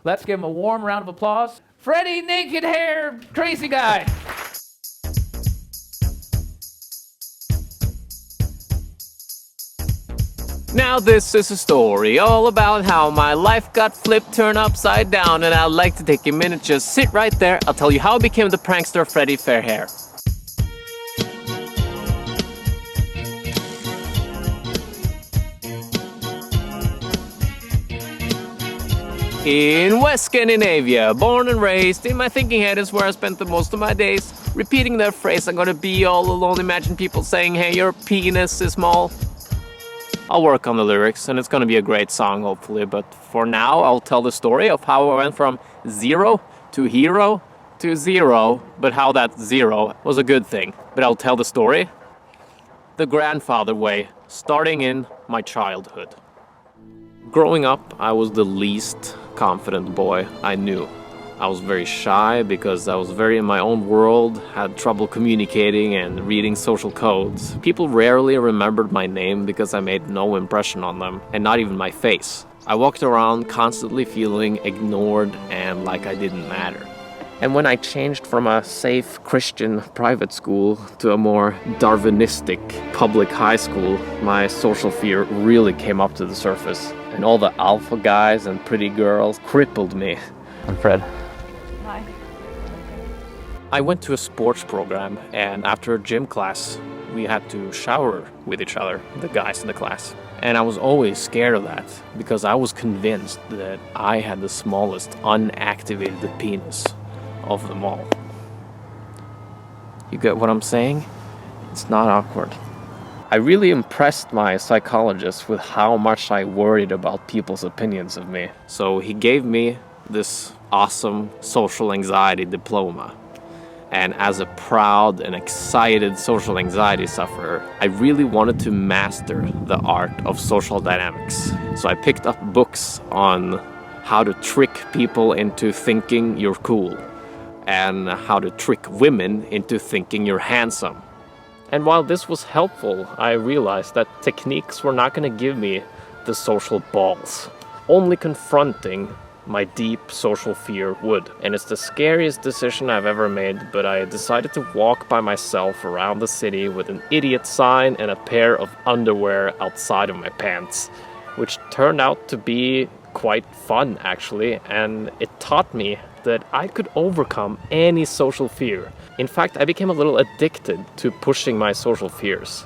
Let's give him a warm round of applause. Freddy Naked Hair Crazy Guy. Now this is a story all about how my life got flipped, turned upside down, and I'd like to take a minute, just sit right there. I'll tell you how I became the prankster FreddyFairhair. In West Scandinavia, born and raised, in my thinking head is where I spent the most of my days. Repeating that phrase, I'm gonna be all alone, imagine people saying, hey, your penis is small. I'll work on the lyrics, and it's gonna be a great song, hopefully, but for now, I'll tell the story of how I went from zero to hero to zero, but how that zero was a good thing. But I'll tell the story the grandfather way, starting in my childhood. Growing up, I was the least confident boy I knew. I was very shy because I was very in my own world, had trouble communicating and reading social codes. People rarely remembered my name because I made no impression on them, and not even my face. I walked around constantly feeling ignored and like I didn't matter. And when I changed from a safe Christian private school to a more Darwinistic public high school, my social fear really came up to the surface. And all the alpha guys and pretty girls crippled me. I'm Fred. Hi. I went to a sports program, and after a gym class, we had to shower with each other, the guys in the class. And I was always scared of that, because I was convinced that I had the smallest unactivated penis of them all. You get what I'm saying? It's not awkward. I really impressed my psychologist with how much I worried about people's opinions of me. So he gave me this awesome social anxiety diploma. And as a proud and excited social anxiety sufferer, I really wanted to master the art of social dynamics. So I picked up books on how to trick people into thinking you're cool, and how to trick women into thinking you're handsome. And while this was helpful, I realized that techniques were not going to give me the social balls. Only confronting my deep social fear would. And it's the scariest decision I've ever made, but I decided to walk by myself around the city with an idiot sign and a pair of underwear outside of my pants, which turned out to be quite fun, actually, and it taught me that I could overcome any social fear. In fact, I became a little addicted to pushing my social fears.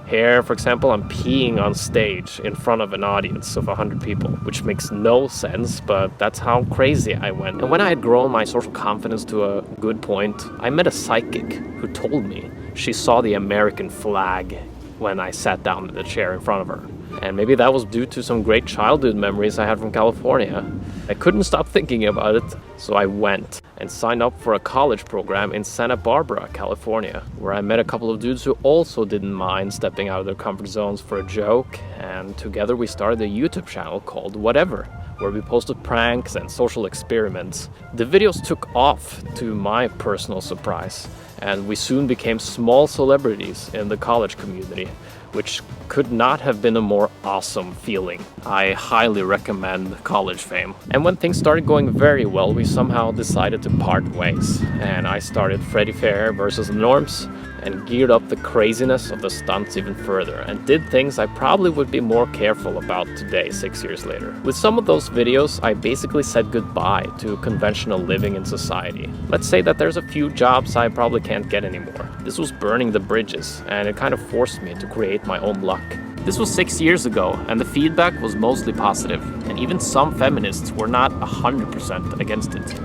Here, for example, I'm peeing on stage in front of an audience of 100 people, which makes no sense, but that's how crazy I went. And when I had grown my social confidence to a good point, I met a psychic who told me she saw the American flag when I sat down in the chair in front of her. And maybe that was due to some great childhood memories I had from California. I couldn't stop thinking about it, so I went and signed up for a college program in Santa Barbara, California, where I met a couple of dudes who also didn't mind stepping out of their comfort zones for a joke, and together we started a YouTube channel called Whatever, where we posted pranks and social experiments. The videos took off, to my personal surprise, and we soon became small celebrities in the college community, which could not have been a more awesome feeling. I highly recommend college fame. And when things started going very well, we somehow decided to part ways. And I started FreddyFairhair versus the norms and geared up the craziness of the stunts even further and did things I probably would be more careful about today, 6 years later. With some of those videos, I basically said goodbye to conventional living in society. Let's say that there's a few jobs I probably can't get anymore. This was burning the bridges, and it kind of forced me to create my own luck. This was 6 years ago, and the feedback was mostly positive, and even some feminists were not 100% against it.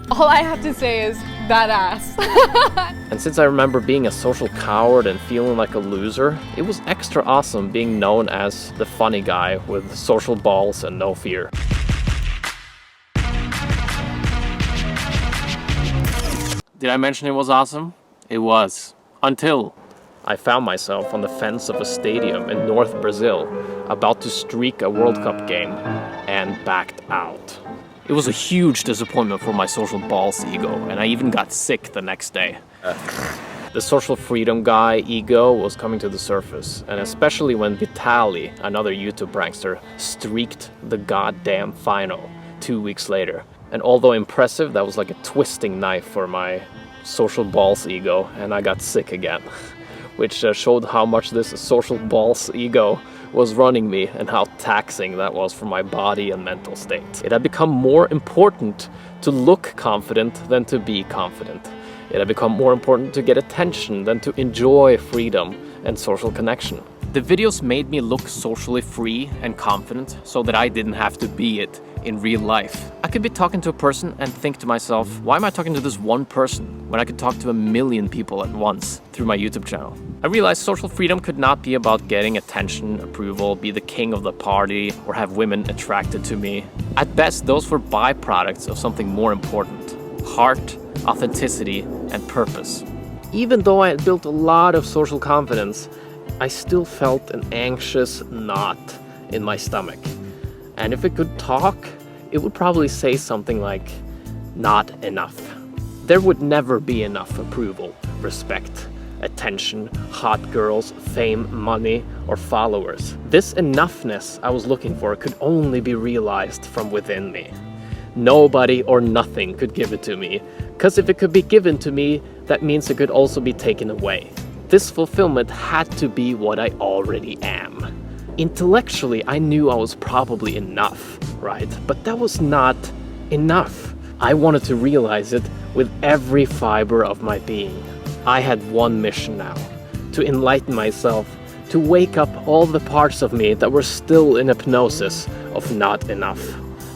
All I have to say is badass. And since I remember being a social coward and feeling like a loser, it was extra awesome being known as the funny guy with social balls and no fear. Did I mention it was awesome? It was. Until I found myself on the fence of a stadium in North Brazil, about to streak a World Cup game, and backed out. It was a huge disappointment for my social balls ego, and I even got sick the next day. The social freedom guy ego was coming to the surface, and especially when Vitali, another YouTube prankster, streaked the goddamn final 2 weeks later. And although impressive, that was like a twisting knife for my social balls ego, and I got sick again. Which showed how much this social balls ego was running me and how taxing that was for my body and mental state. It had become more important to look confident than to be confident. It had become more important to get attention than to enjoy freedom and social connection. The videos made me look socially free and confident so that I didn't have to be it in real life. I could be talking to a person and think to myself, why am I talking to this one person when I could talk to 1 million people at once through my YouTube channel? I realized social freedom could not be about getting attention, approval, be the king of the party, or have women attracted to me. At best, those were byproducts of something more important: heart, authenticity, and purpose. Even though I had built a lot of social confidence, I still felt an anxious knot in my stomach. And if it could talk, it would probably say something like, not enough. There would never be enough approval, respect, attention, hot girls, fame, money, or followers. This enoughness I was looking for could only be realized from within me. Nobody or nothing could give it to me, because if it could be given to me, that means it could also be taken away. This fulfillment had to be what I already am. Intellectually, I knew I was probably enough, right? But that was not enough. I wanted to realize it with every fiber of my being. I had one mission now: to enlighten myself, to wake up all the parts of me that were still in hypnosis of not enough.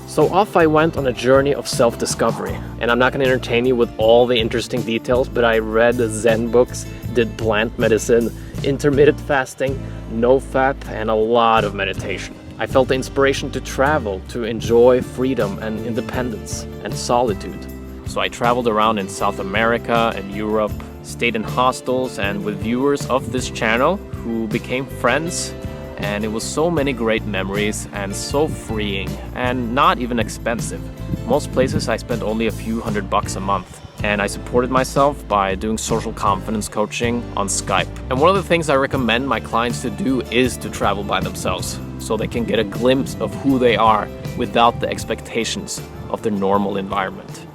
So off I went on a journey of self-discovery. And I'm not going to entertain you with all the interesting details, but I read Zen books, did plant medicine, intermittent fasting, no fat, and a lot of meditation. I felt the inspiration to travel, to enjoy freedom and independence and solitude. So I traveled around in South America and Europe, stayed in hostels and with viewers of this channel who became friends. And it was so many great memories and so freeing and not even expensive. Most places I spent only a few $100 a month. And I supported myself by doing social confidence coaching on Skype. And one of the things I recommend my clients to do is to travel by themselves, so they can get a glimpse of who they are without the expectations of their normal environment.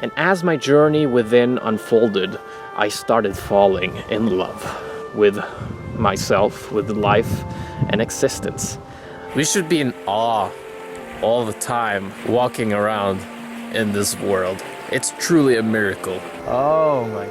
And as my journey within unfolded, I started falling in love with myself, with life and existence. We should be in awe all the time walking around in this world. It's truly a miracle. Oh my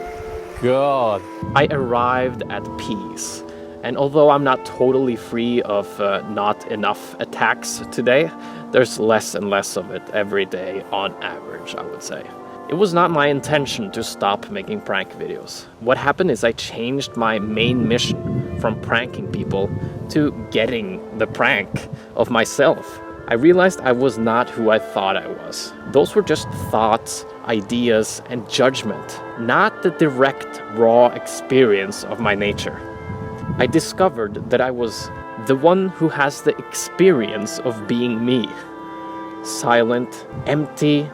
God. I arrived at peace. And although I'm not totally free of not enough attacks today, there's less and less of it every day on average, I would say. It was not my intention to stop making prank videos. What happened is I changed my main mission from pranking people to getting the prank of myself. I realized I was not who I thought I was. Those were just thoughts, ideas, and judgment, not the direct, raw experience of my nature. I discovered that I was the one who has the experience of being me. Silent, empty,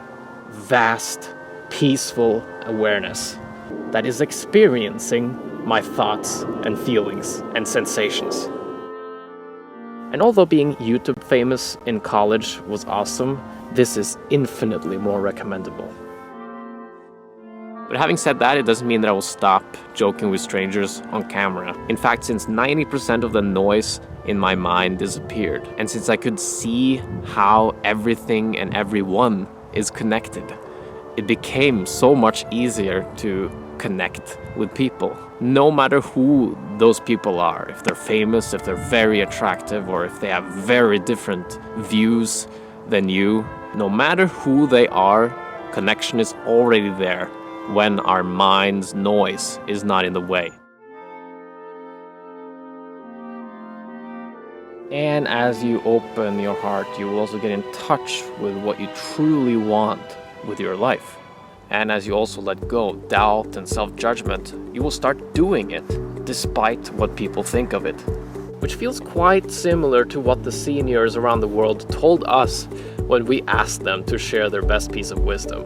vast, peaceful awareness that is experiencing my thoughts and feelings and sensations. And although being YouTube famous in college was awesome, this is infinitely more recommendable. But having said that, it doesn't mean that I will stop joking with strangers on camera. In fact, since 90% of the noise in my mind disappeared, and since I could see how everything and everyone is connected, it became so much easier to connect with people. No matter who those people are, if they're famous, if they're very attractive, or if they have very different views than you, no matter who they are, connection is already there when our mind's noise is not in the way. And as you open your heart, you will also get in touch with what you truly want with your life. And as you also let go of doubt and self-judgment, you will start doing it despite what people think of it. Which feels quite similar to what the seniors around the world told us when we asked them to share their best piece of wisdom.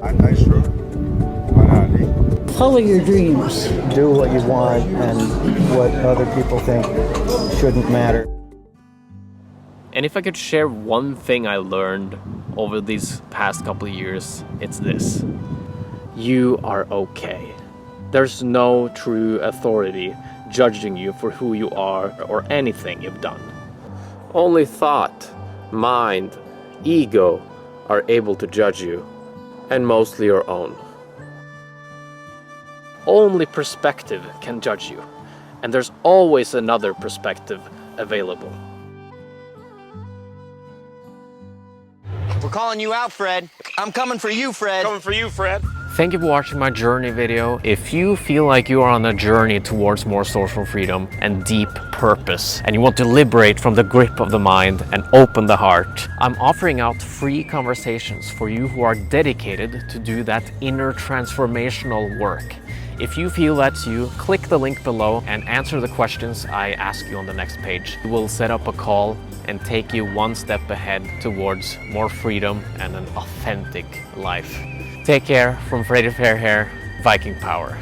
Follow your dreams. Do what you want, and what other people think shouldn't matter. And if I could share one thing I learned over these past couple of years, it's this. You are okay. There's no true authority judging you for who you are or anything you've done. Only thought, mind, ego are able to judge you, and mostly your own. Only perspective can judge you, and there's always another perspective available. We're calling you out, Fred. I'm coming for you, Fred. Coming for you, Fred. Thank you for watching my journey video. If you feel like you are on a journey towards more social freedom and deep purpose, and you want to liberate from the grip of the mind and open the heart, I'm offering out free conversations for you who are dedicated to do that inner transformational work. If you feel that's you, click the link below and answer the questions I ask you on the next page. We'll set up a call and take you one step ahead towards more freedom and an authentic life. Take care from FreddyFairhair, Viking Power.